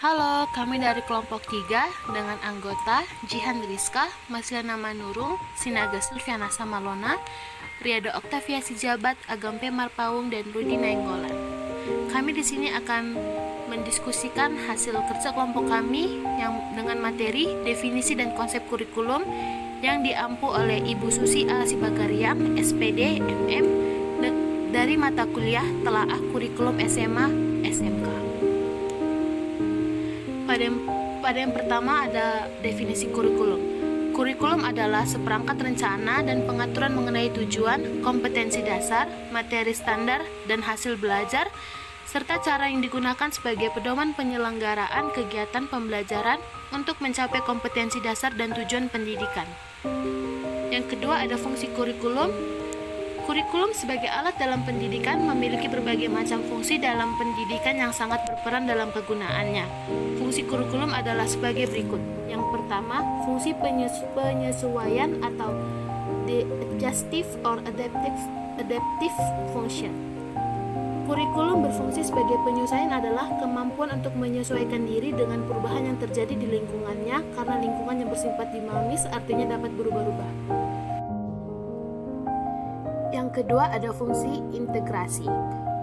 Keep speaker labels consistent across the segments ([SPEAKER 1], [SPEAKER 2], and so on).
[SPEAKER 1] Halo, kami dari kelompok 3 dengan anggota Jihan Rizka, Maslana Manurung, Sinaga Silviana Samalona, Riado Oktavia Sijabat, Agampe Marpaung, dan Rudi Nainggolan. Kami di sini akan mendiskusikan hasil kerja kelompok kami yang dengan materi, definisi, dan konsep kurikulum yang diampu oleh Ibu Susi A. Sibagariang, SPD, MM, dari mata kuliah Telaah Kurikulum SMA, SMK. Pada yang pertama ada definisi kurikulum. Kurikulum adalah seperangkat rencana dan pengaturan mengenai tujuan, kompetensi dasar, materi standar, dan hasil belajar, serta cara yang digunakan sebagai pedoman penyelenggaraan kegiatan pembelajaran untuk mencapai kompetensi dasar dan tujuan pendidikan. Yang kedua ada fungsi kurikulum. Kurikulum sebagai alat dalam pendidikan memiliki berbagai macam fungsi dalam pendidikan yang sangat berperan dalam kegunaannya. Fungsi kurikulum adalah sebagai berikut. Yang pertama, fungsi penyesuaian atau the adjustive or adaptive function. Kurikulum berfungsi sebagai penyesuaian adalah kemampuan untuk menyesuaikan diri dengan perubahan yang terjadi di lingkungannya, karena lingkungan yang bersifat dinamis artinya dapat berubah-ubah. Yang kedua ada fungsi integrasi.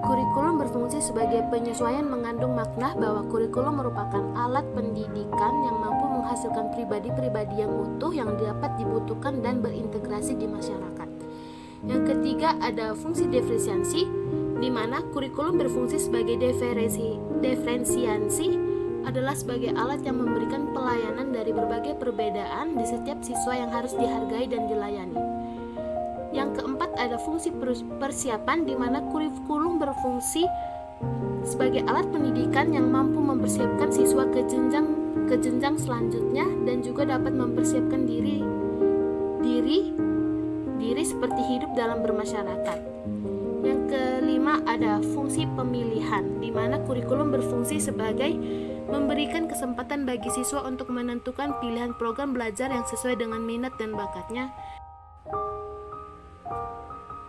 [SPEAKER 1] Kurikulum berfungsi sebagai penyesuaian mengandung makna bahwa kurikulum merupakan alat pendidikan yang mampu menghasilkan pribadi-pribadi yang utuh yang dapat dibutuhkan dan berintegrasi di masyarakat. Yang ketiga ada fungsi diferensiasi, di mana kurikulum berfungsi sebagai diferensiasi adalah sebagai alat yang memberikan pelayanan dari berbagai perbedaan di setiap siswa yang harus dihargai dan dilayani. Yang keempat ada fungsi persiapan, di mana kurikulum berfungsi sebagai alat pendidikan yang mampu mempersiapkan siswa ke jenjang selanjutnya dan juga dapat mempersiapkan diri seperti hidup dalam bermasyarakat. Yang kelima ada fungsi pemilihan, di mana kurikulum berfungsi sebagai memberikan kesempatan bagi siswa untuk menentukan pilihan program belajar yang sesuai dengan minat dan bakatnya.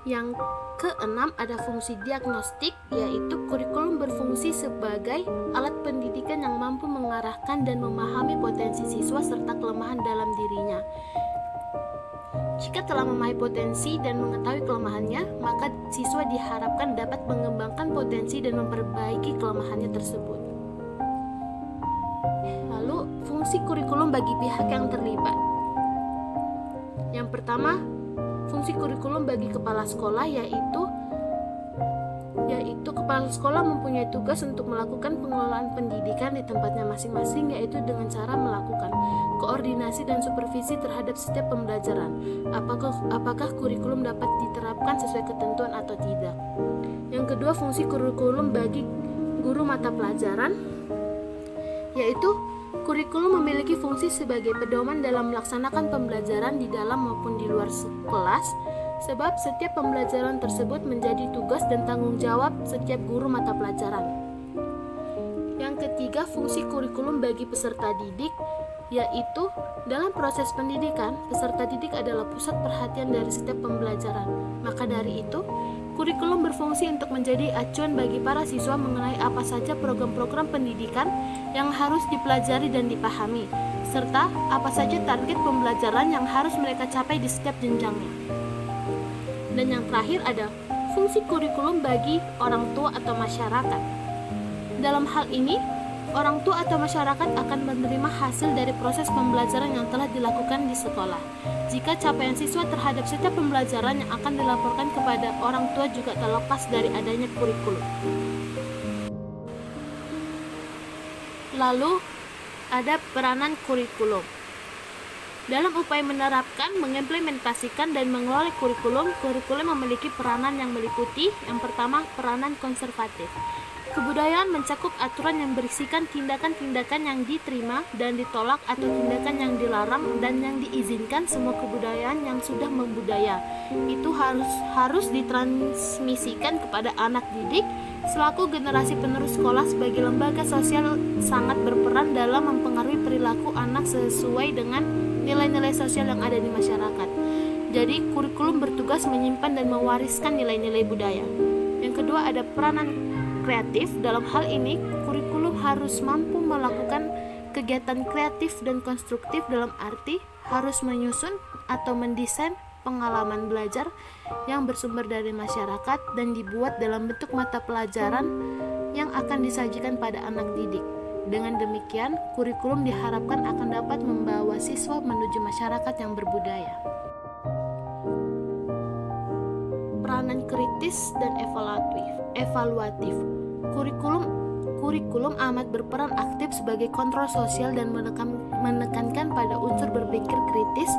[SPEAKER 1] Yang keenam ada fungsi diagnostik, yaitu kurikulum berfungsi sebagai alat pendidikan yang mampu mengarahkan dan memahami potensi siswa serta kelemahan dalam dirinya. Jika telah memahami potensi dan mengetahui kelemahannya, maka siswa diharapkan dapat mengembangkan potensi dan memperbaiki kelemahannya tersebut. Lalu, fungsi kurikulum bagi pihak yang terlibat. Yang pertama, fungsi kurikulum bagi kepala sekolah yaitu kepala sekolah mempunyai tugas untuk melakukan pengelolaan pendidikan di tempatnya masing-masing, yaitu dengan cara melakukan koordinasi dan supervisi terhadap setiap pembelajaran. Apakah kurikulum dapat diterapkan sesuai ketentuan atau tidak? Yang kedua, fungsi kurikulum bagi guru mata pelajaran, yaitu kurikulum memiliki fungsi sebagai pedoman dalam melaksanakan pembelajaran di dalam maupun di luar kelas, sebab setiap pembelajaran tersebut menjadi tugas dan tanggung jawab setiap guru mata pelajaran. Yang ketiga, fungsi kurikulum bagi peserta didik, yaitu dalam proses pendidikan, peserta didik adalah pusat perhatian dari setiap pembelajaran. Maka dari itu, kurikulum berfungsi untuk menjadi acuan bagi para siswa mengenai apa saja program-program pendidikan yang harus dipelajari dan dipahami, serta apa saja target pembelajaran yang harus mereka capai di setiap jenjangnya. Dan yang terakhir ada fungsi kurikulum bagi orang tua atau masyarakat. Dalam hal ini, orang tua atau masyarakat akan menerima hasil dari proses pembelajaran yang telah dilakukan di sekolah. Jika capaian siswa terhadap setiap pembelajaran yang akan dilaporkan kepada orang tua juga terlepas dari adanya kurikulum. Lalu, ada peranan kurikulum. Dalam upaya menerapkan, mengimplementasikan, dan mengelola kurikulum memiliki peranan yang meliputi: yang pertama, peranan konservatif. Kebudayaan mencakup aturan yang berisikan tindakan-tindakan yang diterima dan ditolak atau tindakan yang dilarang dan yang diizinkan. Semua kebudayaan yang sudah membudaya itu harus ditransmisikan kepada anak didik. Selaku generasi penerus sekolah sebagai lembaga sosial sangat berperan dalam mempengaruhi perilaku anak sesuai dengan nilai-nilai sosial yang ada di masyarakat. Jadi, kurikulum bertugas menyimpan dan mewariskan nilai-nilai budaya. Yang kedua ada peranan kreatif. Dalam hal ini, kurikulum kurikulum harus mampu melakukan kegiatan kreatif dan konstruktif, dalam arti harus menyusun atau mendesain pengalaman belajar yang bersumber dari masyarakat dan dibuat dalam bentuk mata pelajaran yang akan disajikan pada anak didik. Dengan demikian, kurikulum diharapkan akan dapat membawa siswa menuju masyarakat yang berbudaya. Peranan kritis dan evaluatif. Kurikulum amat berperan aktif sebagai kontrol sosial dan menekankan pada unsur berpikir kritis,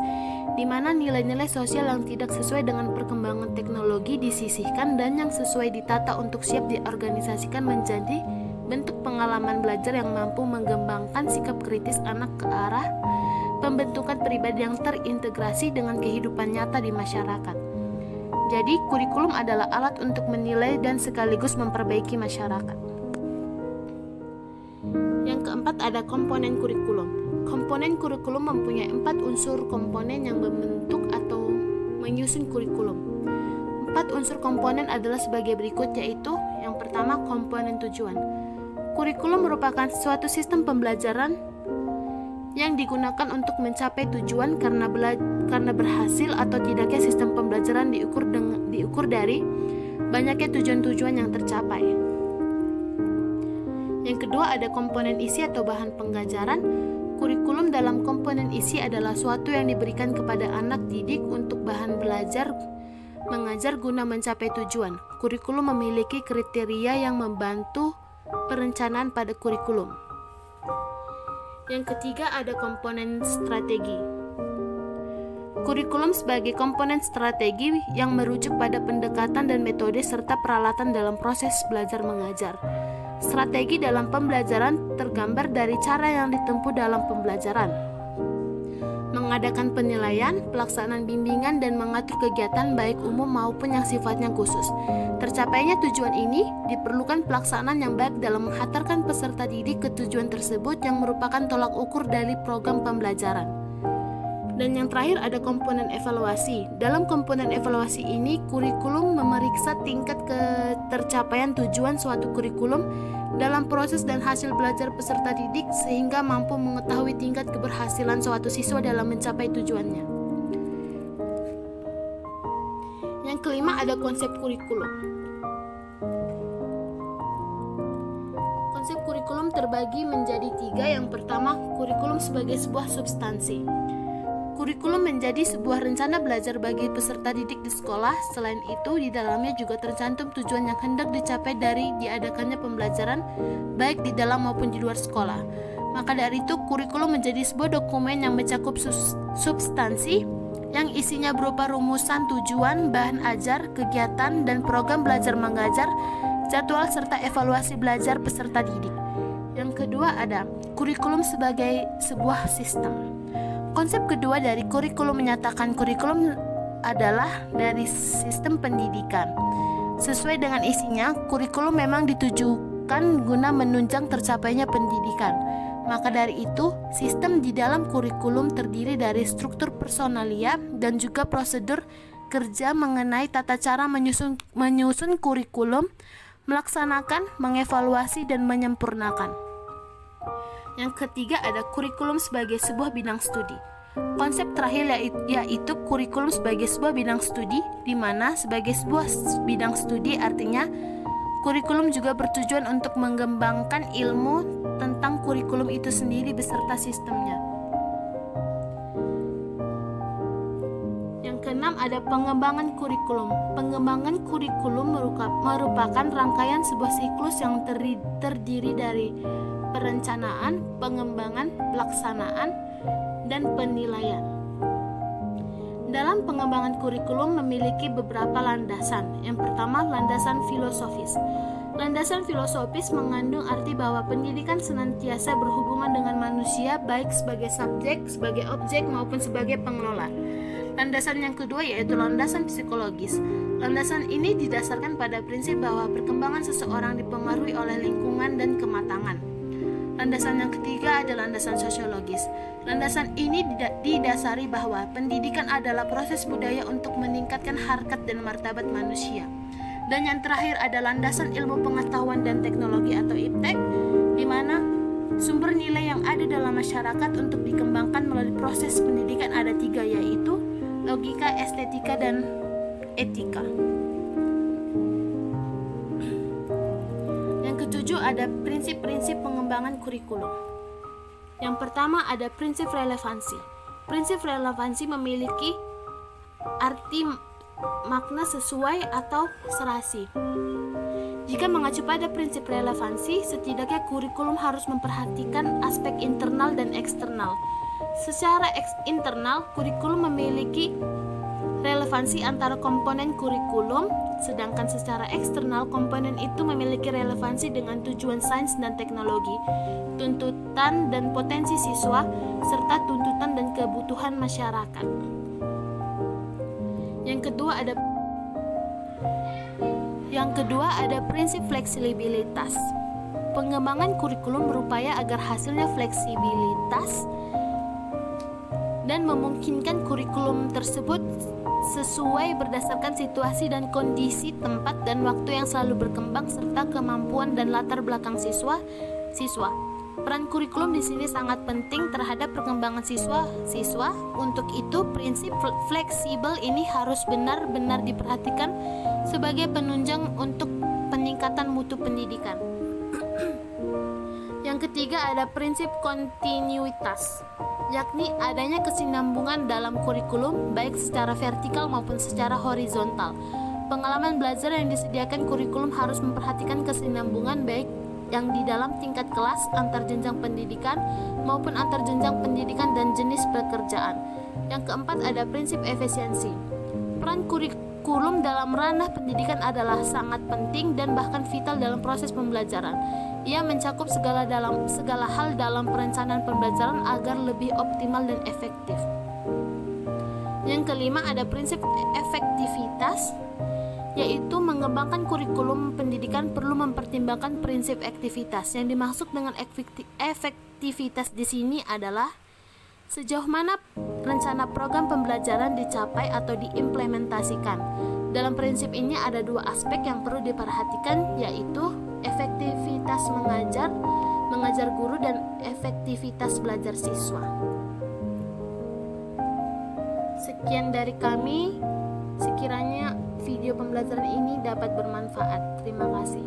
[SPEAKER 1] di mana nilai-nilai sosial yang tidak sesuai dengan perkembangan teknologi disisihkan dan yang sesuai ditata untuk siap diorganisasikan menjadi bentuk pengalaman belajar yang mampu mengembangkan sikap kritis anak ke arah pembentukan pribadi yang terintegrasi dengan kehidupan nyata di masyarakat. Jadi, kurikulum adalah alat untuk menilai dan sekaligus memperbaiki masyarakat. Yang keempat, ada komponen kurikulum. Komponen kurikulum mempunyai 4 unsur komponen yang membentuk atau menyusun kurikulum. 4 unsur komponen adalah sebagai berikut, yaitu yang pertama, komponen tujuan. Kurikulum merupakan suatu sistem pembelajaran yang digunakan untuk mencapai tujuan karena berhasil atau tidaknya sistem pembelajaran diukur dari banyaknya tujuan-tujuan yang tercapai. Yang kedua, ada komponen isi atau bahan pengajaran. Kurikulum dalam komponen isi adalah suatu yang diberikan kepada anak didik untuk bahan belajar mengajar guna mencapai tujuan. Kurikulum memiliki kriteria yang membantu perencanaan pada kurikulum. Yang ketiga, ada komponen strategi. Kurikulum sebagai komponen strategi yang merujuk pada pendekatan dan metode serta peralatan dalam proses belajar mengajar. Strategi dalam pembelajaran tergambar dari cara yang ditempuh dalam pembelajaran, mengadakan penilaian, pelaksanaan bimbingan, dan mengatur kegiatan baik umum maupun yang sifatnya khusus. Tercapainya tujuan ini diperlukan pelaksanaan yang baik dalam menghantarkan peserta didik ke tujuan tersebut yang merupakan tolak ukur dari program pembelajaran. Dan yang terakhir, ada komponen evaluasi. Dalam komponen evaluasi ini, kurikulum memeriksa tingkat ketercapaian tujuan suatu kurikulum dalam proses dan hasil belajar peserta didik sehingga mampu mengetahui tingkat keberhasilan suatu siswa dalam mencapai tujuannya. Yang kelima, ada konsep kurikulum. Konsep kurikulum terbagi menjadi 3. Yang pertama, kurikulum sebagai sebuah substansi. Kurikulum menjadi sebuah rencana belajar bagi peserta didik di sekolah. Selain itu, di dalamnya juga tercantum tujuan yang hendak dicapai dari diadakannya pembelajaran, baik di dalam maupun di luar sekolah. Maka dari itu, kurikulum menjadi sebuah dokumen yang mencakup substansi yang isinya berupa rumusan tujuan, bahan ajar, kegiatan, dan program belajar mengajar, jadwal, serta evaluasi belajar peserta didik. Yang kedua, ada kurikulum sebagai sebuah sistem. Konsep kedua dari kurikulum menyatakan kurikulum adalah dari sistem pendidikan. Sesuai dengan isinya, kurikulum memang ditujukan guna menunjang tercapainya pendidikan. Maka dari itu, sistem di dalam kurikulum terdiri dari struktur personalia dan juga prosedur kerja mengenai tata cara menyusun kurikulum, melaksanakan, mengevaluasi, dan menyempurnakan. Yang ketiga, ada kurikulum sebagai sebuah bidang studi. Konsep terakhir yaitu kurikulum sebagai sebuah bidang studi, di mana sebagai sebuah bidang studi artinya kurikulum juga bertujuan untuk mengembangkan ilmu tentang kurikulum itu sendiri beserta sistemnya. Yang keenam, ada pengembangan kurikulum. Pengembangan kurikulum merupakan rangkaian sebuah siklus yang terdiri dari perencanaan, pengembangan, pelaksanaan, dan penilaian. Dalam pengembangan kurikulum memiliki beberapa landasan. Yang pertama, landasan filosofis. Landasan filosofis mengandung arti bahwa pendidikan senantiasa berhubungan dengan manusia baik sebagai subjek, sebagai objek, maupun sebagai pengelola. Landasan yang kedua yaitu landasan psikologis. Landasan ini didasarkan pada prinsip bahwa perkembangan seseorang dipengaruhi oleh lingkungan dan kematangan. Landasan yang ketiga adalah landasan sosiologis. Landasan ini didasari bahwa pendidikan adalah proses budaya untuk meningkatkan harkat dan martabat manusia. Dan yang terakhir ada landasan ilmu pengetahuan dan teknologi atau IPTEK, di mana Sumber nilai yang ada dalam masyarakat untuk dikembangkan melalui proses pendidikan ada 3, yaitu logika, estetika, dan etika. Yang ketujuh ada prinsip-prinsip pengembangan kurikulum. Yang pertama ada prinsip relevansi. Prinsip relevansi memiliki arti makna sesuai atau serasi. Jika mengacu pada prinsip relevansi, setidaknya kurikulum harus memperhatikan aspek internal dan eksternal. Secara internal, kurikulum memiliki relevansi antara komponen kurikulum, sedangkan secara eksternal, komponen itu memiliki relevansi dengan tujuan sains dan teknologi, tuntutan dan potensi siswa, serta tuntutan dan kebutuhan masyarakat. Yang kedua ada prinsip fleksibilitas. Pengembangan kurikulum berupaya agar hasilnya fleksibilitas dan memungkinkan kurikulum tersebut sesuai berdasarkan situasi dan kondisi tempat dan waktu yang selalu berkembang serta kemampuan dan latar belakang siswa. Peran kurikulum di sini sangat penting terhadap perkembangan siswa. Untuk itu, prinsip fleksibel ini harus benar-benar diperhatikan sebagai penunjang untuk peningkatan mutu pendidikan. Yang ketiga ada prinsip kontinuitas, yakni adanya kesinambungan dalam kurikulum baik secara vertikal maupun secara horizontal. Pengalaman belajar yang disediakan kurikulum harus memperhatikan kesinambungan baik yang di dalam tingkat kelas, antar jenjang pendidikan maupun antar jenjang pendidikan dan jenis pekerjaan. Yang keempat ada prinsip efisiensi. Peran kurikulum dalam ranah pendidikan adalah sangat penting dan bahkan vital dalam proses pembelajaran. Ia mencakup segala hal dalam perencanaan pembelajaran agar lebih optimal dan efektif. Yang kelima ada prinsip efektivitas, yaitu mengembangkan kurikulum pendidikan perlu mempertimbangkan prinsip aktivitas. Yang dimaksud dengan efektivitas di sini adalah sejauh mana rencana program pembelajaran dicapai atau diimplementasikan. Dalam prinsip ini ada 2 aspek yang perlu diperhatikan, yaitu efektivitas mengajar guru dan efektivitas belajar siswa. Sekian dari kami. Sekiranya video pembelajaran ini dapat bermanfaat. Terima kasih.